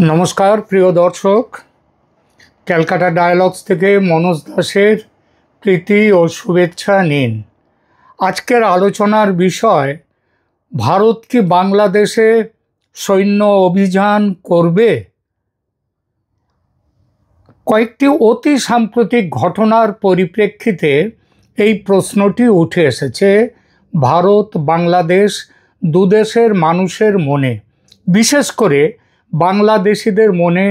নমস্কার প্রিয় দর্শক, ক্যালকাটা ডায়ালগস থেকে মনোজ দাসের প্রীতি ও শুভেচ্ছা নিন। আজকের আলোচনার বিষয়, ভারত কি বাংলাদেশে সৈন্য অভিযান করবে? কয়েকটি অতি সাম্প্রতিক ঘটনার পরিপ্রেক্ষিতে এই প্রশ্নটি উঠে এসেছে ভারত বাংলাদেশ দুদেশের মানুষের মনে, বিশেষ করে বাংলাদেশিদের মনে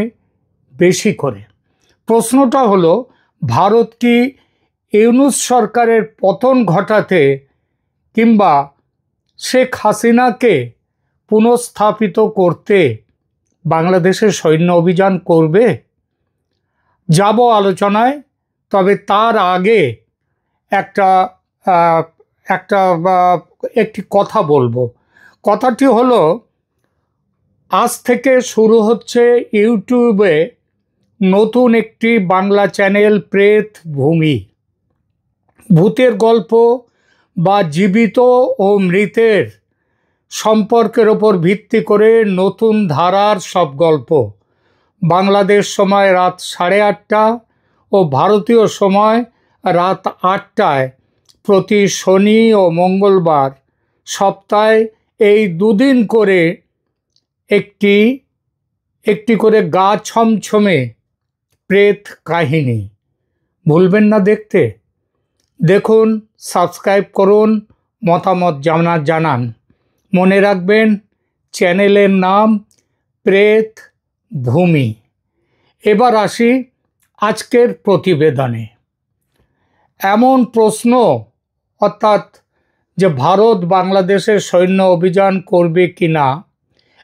বেশি করে। প্রশ্নটা হলো, ভারত কি ইউনূস সরকারের পতন ঘটাতে কিংবা শেখ হাসিনাকে পুনঃস্থাপিত করতে বাংলাদেশে সৈন্য অভিযান করবে? যাব আলোচনায়, তবে তার আগে একটি কথা বলবো। কথাটি হলো, আজ থেকে শুরু হচ্ছে ইউটিউবে নতুন একটি বাংলা চ্যানেল, প্রেত ভূমি। ভূতের গল্প বা জীবিত ও মৃতের সম্পর্কের ওপর ভিত্তি করে নতুন ধারার সব গল্প। বাংলাদেশ সময় রাত 8:30 ও ভারতীয় সময় রাত 8টায় প্রতি শনি ও মঙ্গলবার সপ্তাহে এই দুদিন করে একটি করে গা ছমছমে প্রেত কাহিনী। ভুলবেন না দেখতে। দেখুন, সাবস্ক্রাইব করুন, মতামত জানান। মনে রাখবেন, চ্যানেলের নাম প্রেত ভূমি। এবার আসি আজকের প্রতিবেদনে। এমন প্রশ্ন, অর্থাৎ যে ভারত বাংলাদেশে সৈন্য অভিযান করবে কিনা,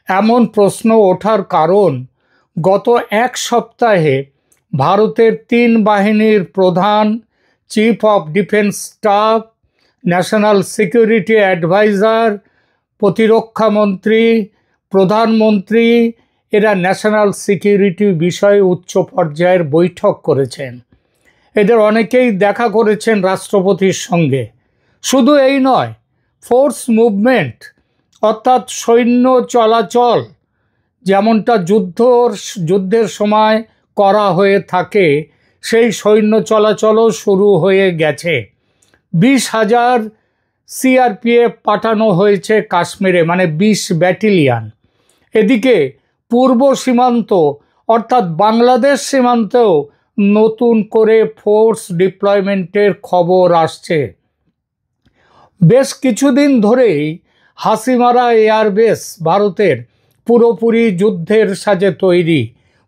এমন প্রশ্ন ওঠার কারণ, গত এক সপ্তাহে ভারতের 3 বাহিনীর প্রধান, chief of defence staff, national security adviser, প্রতিরক্ষা মন্ত্রী, প্রধানমন্ত্রী এরা ন্যাশনাল সিকিউরিটি বিষয়ে উচ্চ পর্যায়ের বৈঠক করেছেন। এদের অনেকেই দেখা করেছেন রাষ্ট্রপতির সঙ্গে। শুধু এই নয়, ফোর্স মুভমেন্ট অর্থাৎ সৈন্য চলাচল যেমনটা যুদ্ধের সময় করা হয়ে থাকে, সেই সৈন্য চলাচলও শুরু হয়ে গেছে। 20,000 সিআরপিএফ পাঠানো হয়েছে কাশ্মীরে, মানে 20 ব্যাটালিয়ন। এদিকে পূর্ব সীমান্ত অর্থাৎ বাংলাদেশ সীমান্তেও নতুন করে ফোর্স ডিপ্লয়মেন্টের খবর আসছে। বেশ কিছুদিন ধরেই হাসিমারা এয়ারবেস ভারতের পুরোপুরি যুদ্ধের সাজে তৈরি।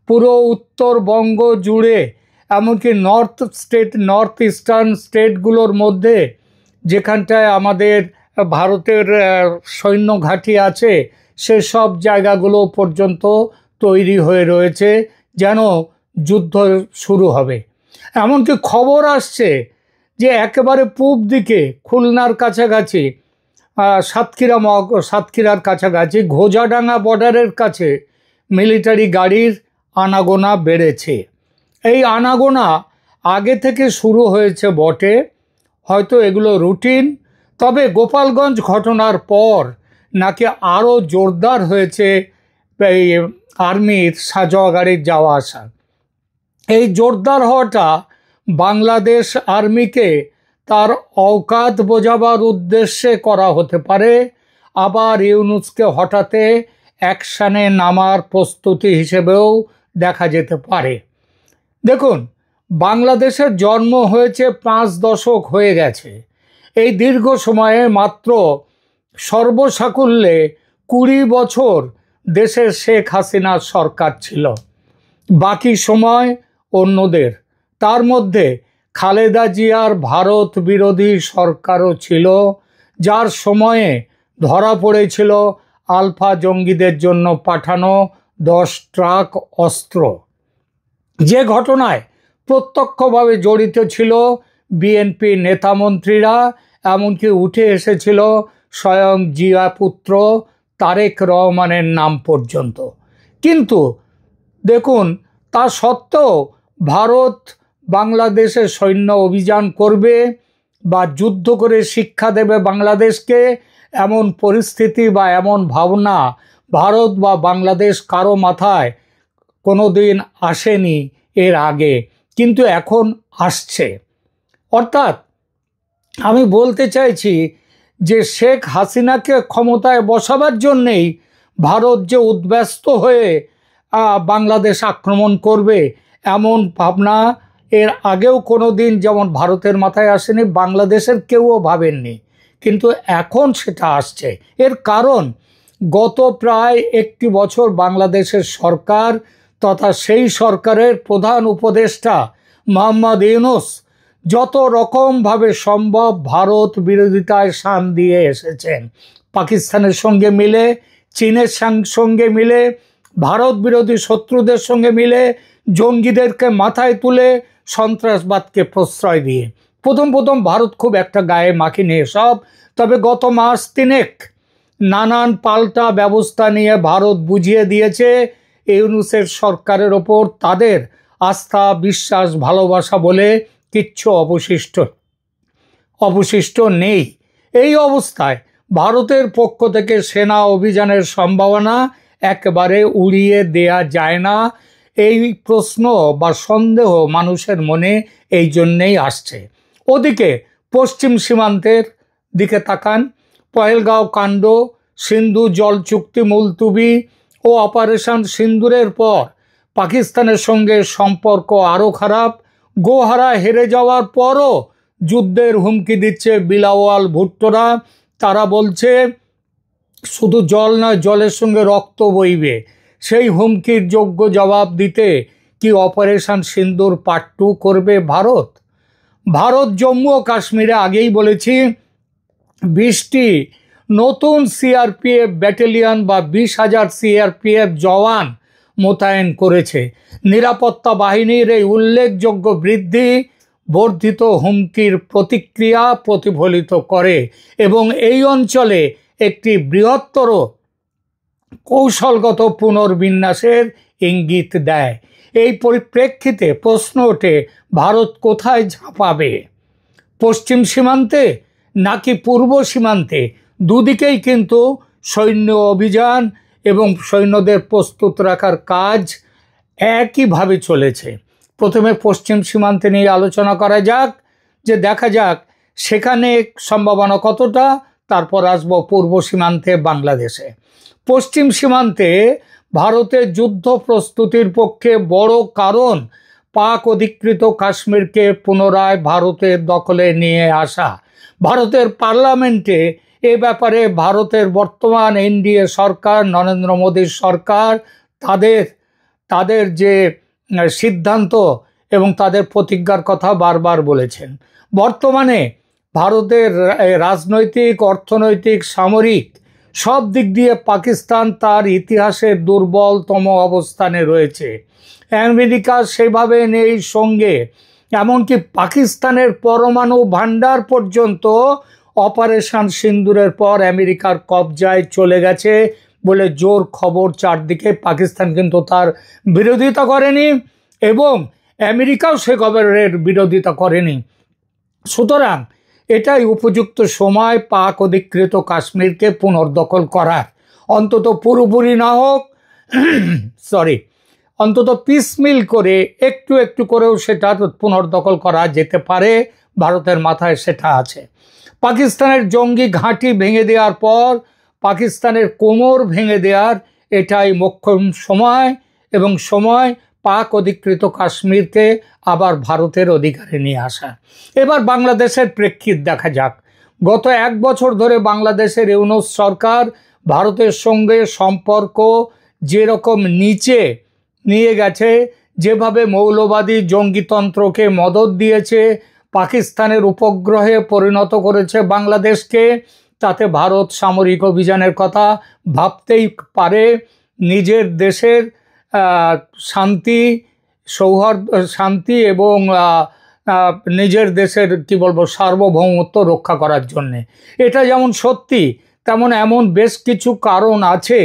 পুরো উত্তরবঙ্গ জুড়ে, এমনকি নর্থ ইস্টার্ন স্টেটগুলোর মধ্যে যেখানটায় আমাদের ভারতের সৈন্য ঘাঁটি আছে, সেসব জায়গাগুলো পর্যন্ত তৈরি হয়ে রয়েছে, যেন যুদ্ধ শুরু হবে। এমনকি খবর আসছে যে একেবারে পূব দিকে খুলনার কাছাকাছি, সাতক্ষীরার কাছাকাছি, ঘোজাডাঙ্গা বর্ডারের কাছে মিলিটারি গাড়ির আনাগোনা বেড়েছে। এই আনাগোনা আগে থেকে শুরু হয়েছে বটে, হয়তো এগুলো রুটিন, তবে গোপালগঞ্জ ঘটনার পর নাকি আরও জোরদার হয়েছে এই আর্মির সাজোয়া গাড়ির যাওয়া আসা। এই জোরদার হওয়াটা বাংলাদেশ আর্মিকে তার অওকাত বোঝাবার উদ্দেশ্যে করা হতে পারে, আবার ইউনূসকে হঠাতে অ্যাকশানে নামার প্রস্তুতি হিসেবেও দেখা যেতে পারে। দেখুন, বাংলাদেশের জন্ম হয়েছে 5 দশক হয়ে গেছে। এই দীর্ঘ সময়ে মাত্র সর্বসাকুল্যে 20 বছর দেশে শেখ হাসিনার সরকার ছিল, বাকি সময় অন্যদের। তার মধ্যে খালেদা জিয়ার ভারত বিরোধী সরকারও ছিল, যার সময়ে ধরা পড়েছিল আলফা জঙ্গিদের জন্য পাঠানো 10 ট্রাক অস্ত্র, যে ঘটনায় প্রত্যক্ষভাবে জড়িত ছিল বিএনপি নেতামন্ত্রীরা, এমনকি উঠে এসেছিল স্বয়ং জিয়া পুত্র তারেক রহমানের নাম পর্যন্ত। কিন্তু দেখুন, তা সত্ত্বেও ভারত বাংলাদেশে সৈন্য অভিযান করবে বা যুদ্ধ করে শিক্ষা দেবে বাংলাদেশকে, এমন পরিস্থিতি বা এমন ভাবনা ভারত বা বাংলাদেশ কারো মাথায় কোনো দিন আসেনি এর আগে, কিন্তু এখন আসছে। অর্থাৎ আমি বলতে চাইছি যে শেখ হাসিনাকে ক্ষমতায় বসাবার জন্যেই ভারত যে উদ্ব্যস্ত হয়ে বাংলাদেশ আক্রমণ করবে, এমন ভাবনা এর আগেও কোনো দিন যেমন ভারতের মাথায় আসেনি, বাংলাদেশের কেউও ভাবেননি, কিন্তু এখন সেটা আসছে। এর কারণ গত প্রায় 1 বছর বাংলাদেশের সরকার তথা সেই সরকারের প্রধান উপদেষ্টা মোহাম্মদ ইউনূস যত রকমভাবে সম্ভব ভারত বিরোধিতায় শান দিয়ে এসেছেন। পাকিস্তানের সঙ্গে মিলে, চীনের সঙ্গে মিলে, ভারত বিরোধী শত্রুদের সঙ্গে মিলে, জঙ্গিদেরকে মাথায় তুলে, সন্ত্রাসবাদকে প্রশ্রয় দিয়ে। প্রথম ভারত খুব একটা গায়ে মাখেনি এসব, তবে গত মাস 3 নানান পাল্টা ব্যবস্থা নিয়ে ভারত বুঝিয়ে দিয়েছে ইউনূসের সরকারের ওপর তাদের আস্থা, বিশ্বাস, ভালোবাসা বলে কিচ্ছু অবশিষ্ট নেই। এই অবস্থায় ভারতের পক্ষ থেকে সেনা অভিযানের সম্ভাবনা একেবারে উড়িয়ে দেয়া যায় না, এই প্রশ্ন বা সন্দেহ মানুষের মনে এই জন্যেই আসছে। ওদিকে পশ্চিম সীমান্তের দিকে তাকান। পহেলগাঁও কাণ্ড, সিন্ধু জল চুক্তি মুলতুবি ও অপারেশন সিন্দুরের পর পাকিস্তানের সঙ্গে সম্পর্ক আরও খারাপ। গোহারা হেরে যাওয়ার পরও যুদ্ধের হুমকি দিচ্ছে বিলাওয়াল ভুট্টোরা। তারা বলছে শুধু জল নয়, জলের সঙ্গে রক্ত বইবে। সেই হুমকির যোগ্য জবাব দিতে কি অপারেশন সিন্দুর পার্ট 2 করবে ভারত? জম্মু ও কাশ্মীরে আগেই বলেছি 20টি নতুন সিআরপিএফ ব্যাটালিয়ন বা 20,000 সিআরপিএফ জওয়ান মোতায়েন করেছে। নিরাপত্তা বাহিনীর এই উল্লেখযোগ্য বৃদ্ধি বর্ধিত হুমকির প্রতিক্রিয়া প্রতিফলিত করে এবং এই অঞ্চলে একটি বৃহত্তর কৌশলগত পুনর্বিন্যাসের ইঙ্গিত দেয়। এই পরিপ্রেক্ষিতে প্রশ্ন ওঠে, ভারত কোথায় ঝাঁপাবে? পশ্চিম সীমান্তে নাকি পূর্ব সীমান্তে? দুদিকেই কিন্তু সৈন্য অভিযান এবং সৈন্যদের প্রস্তুত রাখার কাজ একইভাবে চলেছে। প্রথমে পশ্চিম সীমান্তে নিয়ে আলোচনা করা যাক, যে দেখা যাক সেখানে সম্ভাবনা কতটা, তারপর আসবো পূর্ব সীমান্তে বাংলাদেশে। পশ্চিম সীমান্তে ভারতের যুদ্ধ প্রস্তুতির পক্ষে বড় কারণ পাক অধিকৃত কাশ্মীরকে পুনরায় ভারতের দখলে নিয়ে আসা। ভারতের পার্লামেন্টে এ ব্যাপারে ভারতের বর্তমান এনডিএ সরকার, নরেন্দ্র মোদীর সরকার, তাদের যে সিদ্ধান্ত এবং তাদের প্রতিজ্ঞার কথা বারবার বলেছেন। বর্তমানে ভারতের রাজনৈতিক, অর্থনৈতিক, সামরিক সব দিক দিয়ে পাকিস্তান তার ইতিহাসের দুর্বলতম অবস্থানে রয়েছে। আমেরিকা সেভাবে নেই সঙ্গে, এমনকি পাকিস্তানের পরমাণু ভান্ডার পর্যন্ত অপারেশন সিন্দুরের পর আমেরিকার কবজায় চলে গেছে বলে জোর খবর চারদিকে। পাকিস্তান কিন্তু তার বিরোধিতা করেনি এবং আমেরিকাও সে খবরের বিরোধিতা করেনি। সুতরাং এটাই উপযুক্ত সময় পাক অধিকৃত কাশ্মীরকে পুনর্দখল করার। অন্তত পুরোপুরি না হোক, অন্তত পিসমিল করে একটু একটু করেও সেটা পুনর্দখল করা যেতে পারে। ভারতের মাথায় সেটা আছে। পাকিস্তানের জঙ্গি ঘাঁটি ভেঙে দেওয়ার পর পাকিস্তানের কোমর ভেঙে দেওয়ার এটাই মোক্ষম সময়, এবং সময় পাক অধিকৃত কাশ্মীরকে আবার ভারতের অধিকারে নিয়ে আসা। এবার বাংলাদেশের প্রেক্ষিত দেখা যাক। গত 1 বছর ধরে বাংলাদেশের ইউনূস সরকার ভারতের সঙ্গে সম্পর্ক যেরকম নিচে নিয়ে গেছে, যেভাবে মৌলবাদী জঙ্গিতন্ত্রকে মদদ দিয়েছে, পাকিস্তানের উপগ্রহে পরিণত করেছে বাংলাদেশকে, তাতে ভারত সামরিক অভিযানের কথা ভাবতেই পারে। নিজের দেশের শান্তি, সৌহার্দ্য, শান্তি এবং নিজের দেশের সার্বভৌমত্ব রক্ষা করার জন্যে। এটা যেমন সত্যি, তেমন এমন বেশ কিছু কারণ আছে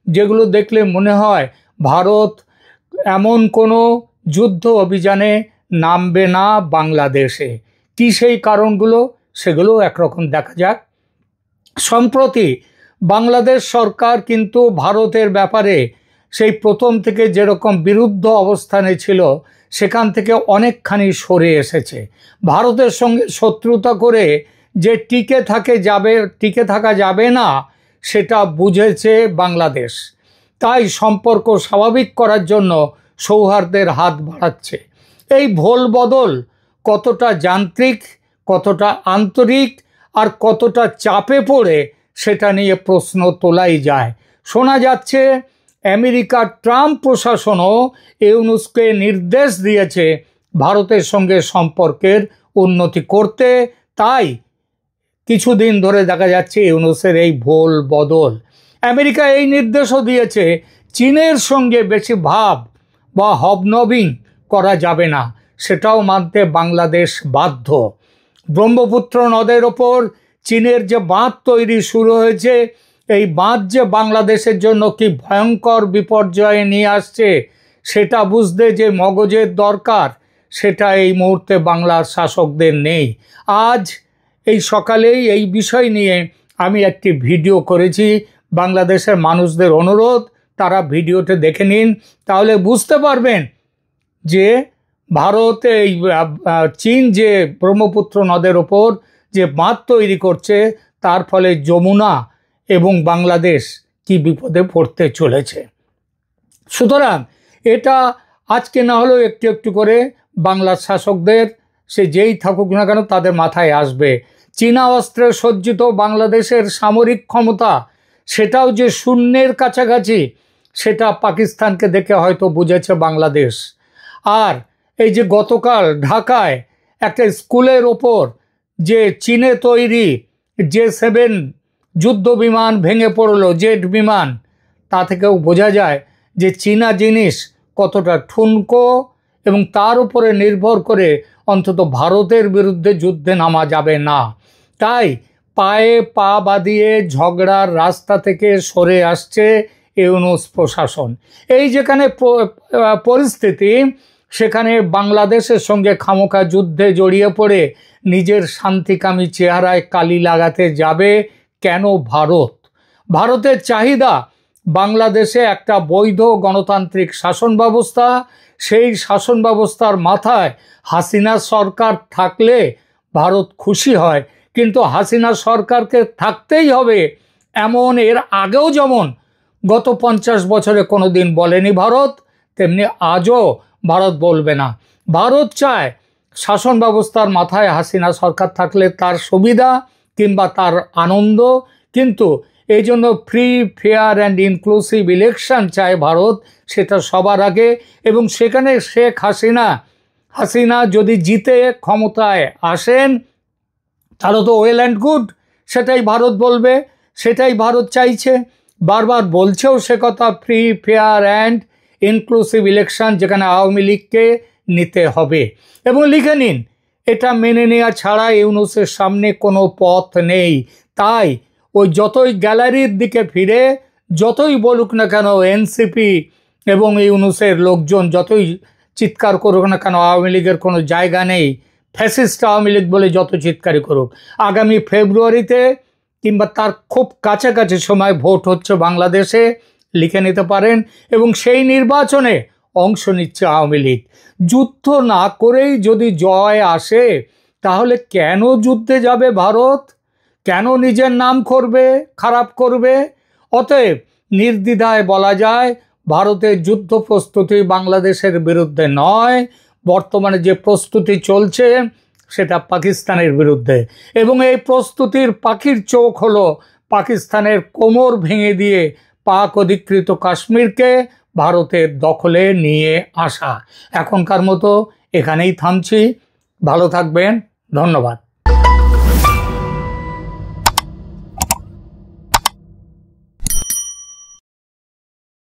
যেগুলো দেখলে মনে হয় ভারত এমন কোনো যুদ্ধ অভিযানে নামবে না বাংলাদেশে। কি সেই কারণগুলো, সেগুলো একরকম দেখা যাক। সম্প্রতি বাংলাদেশ সরকার কিন্তু ভারতের ব্যাপারে সেই প্রথম থেকে যেরকম বিরুদ্ধ অবস্থানে ছিল সেখান থেকে অনেকখানি সরে এসেছে। ভারতের সঙ্গে শত্রুতা করে যে টিকে থাকা যাবে না সেটা বুঝেছে বাংলাদেশ। তাই সম্পর্ক স্বাভাবিক করার জন্য সৌহার্দ্যের হাত বাড়াচ্ছে। এই ভোল বদল কতটা যান্ত্রিক, কতটা আন্তরিক আর কতটা চাপে পড়ে সেটা নিয়ে প্রশ্ন তোলাই যায়। শোনা যাচ্ছে আমেরিকার ট্রাম্প প্রশাসনও ইউনূসকে নির্দেশ দিয়েছে ভারতের সঙ্গে সম্পর্কের উন্নতি করতে। তাই কিছুদিন ধরে দেখা যাচ্ছে ইউনূসের এই ভোল বদল। আমেরিকা এই নির্দেশও দিয়েছে চীনের সঙ্গে বেশি ভাব বা হবনবিং করা যাবে না, সেটাও মানতে বাংলাদেশ বাধ্য। ব্রহ্মপুত্র নদের ওপর চীনের যে বাঁধ তৈরি শুরু হয়েছে, এই বাঁধ যে বাংলাদেশের জন্য কি ভয়ঙ্কর বিপর্যয়ে নিয়ে আসছে সেটা বুঝতে যে মগজের দরকার সেটা এই মুহূর্তে বাংলার শাসকদের নেই। আজ এই সকালেই এই বিষয় নিয়ে আমি একটি ভিডিও করেছি। বাংলাদেশের মানুষদের অনুরোধ তারা ভিডিওটা দেখে নিন, তাহলে বুঝতে পারবেন যে ভারতে এই চীন যে ব্রহ্মপুত্র নদের ওপর যে বাঁধ তৈরি করছে তার ফলে যমুনা এবং বাংলাদেশ কি বিপদে পড়তে চলেছে। সুতরাং এটা আজকে না হলেও একটু একটু করে বাংলার শাসকদের, সে যেই থাকুক না কেন, তাদের মাথায় আসবে চীনা অস্ত্রে সজ্জিত বাংলাদেশের সামরিক ক্ষমতা সেটাও যে শূন্যের কাছাকাছি, সেটা পাকিস্তানকে দেখে হয়তো বুঝেছে বাংলাদেশ। আর এই যে গতকাল ঢাকায় একটা স্কুলের ওপর যে চীনে তৈরি J-7 যুদ্ধ বিমান ভেঙে পড়লো, জেট বিমান, তা থেকেও বোঝা যায় যে চীনা জিনিস কতটা ঠুনকো এবং তার উপরে নির্ভর করে অন্তত ভারতের বিরুদ্ধে যুদ্ধে নামা যাবে না। তাই পায়ে পা বাঁধিয়ে ঝগড়ার রাস্তা থেকে সরে আসছে ইউনূস প্রশাসন। এই যেখানে পরিস্থিতি, সেখানে বাংলাদেশের সঙ্গে খামোখা যুদ্ধে জড়িয়ে পড়ে নিজের শান্তিকামী চেহারায় কালি লাগাতে যাবে কেন ভারত? ভারতের চাহিদা বাংলাদেশে একটা বৈধ গণতান্ত্রিক শাসন ব্যবস্থা, সেই শাসন ব্যবস্থার মাথায় হাসিনা সরকার থাকলে ভারত খুশি হয়, কিন্তু হাসিনা সরকারকে থাকতেই হবে এমন এর আগেও যেমন গত 50 বছরে কোনো দিন বলেনি ভারত, তেমনি আজও ভারত বলবে না। ভারত চায় শাসন ব্যবস্থার মাথায় হাসিনা সরকার থাকলে তার সুবিধা কিংবা তার আনন্দ, কিন্তু এই জন্য free, fair and inclusive election চায় ভারত, সেটা সবার আগে। এবং সেখানে শেখ হাসিনা যদি জিতে ক্ষমতায় আসেন তাহলে তো ওয়েল অ্যান্ড গুড, সেটাই ভারত বলবে, সেটাই ভারত চাইছে, বারবার বলছেও সে কথা, free, fair and inclusive election, যেখানে আওয়ামী লীগকে নিতে হবে। এবং লিখে নিন, এটা মেনে নেওয়া ছাড়া ইউনূসের সামনে কোনো পথ নেই। তাই ওই যতই গ্যালারির দিকে ফিরে যতই বলুক না কেন এনসিপি এবং ইউনূসের লোকজন, যতই চিৎকার করুক না কেন আওয়ামী লীগের কোনো জায়গা নেই, ফ্যাসিস্ট আওয়ামী লীগ বলে যত চিৎকারই করুক, আগামী ফেব্রুয়ারিতে কিংবা তার খুব কাছাকাছি সময় ভোট হচ্ছে বাংলাদেশে, লিখে নিতে পারেন। এবং সেই নির্বাচনে অংশ নিচ্ছে আওয়ামী লীগ। যুদ্ধ না করেই যদি জয় আসে তাহলে কেন যুদ্ধে যাবে ভারত? কেন নিজের নাম খারাপ করবে? অতএব নির্দ্বিধায় বলা যায় ভারতের যুদ্ধ প্রস্তুতি বাংলাদেশের বিরুদ্ধে নয়, বর্তমানে যে প্রস্তুতি চলছে সেটা পাকিস্তানের বিরুদ্ধে। এবং এই প্রস্তুতির পাখির চোখ হলো পাকিস্তানের কোমর ভেঙে দিয়ে পাক অধিকৃত কাশ্মীরকে ভারতের দখলে নিয়ে আসা। এখনকার মতো এখানেই থামছি। ভালো থাকবেন, ধন্যবাদ।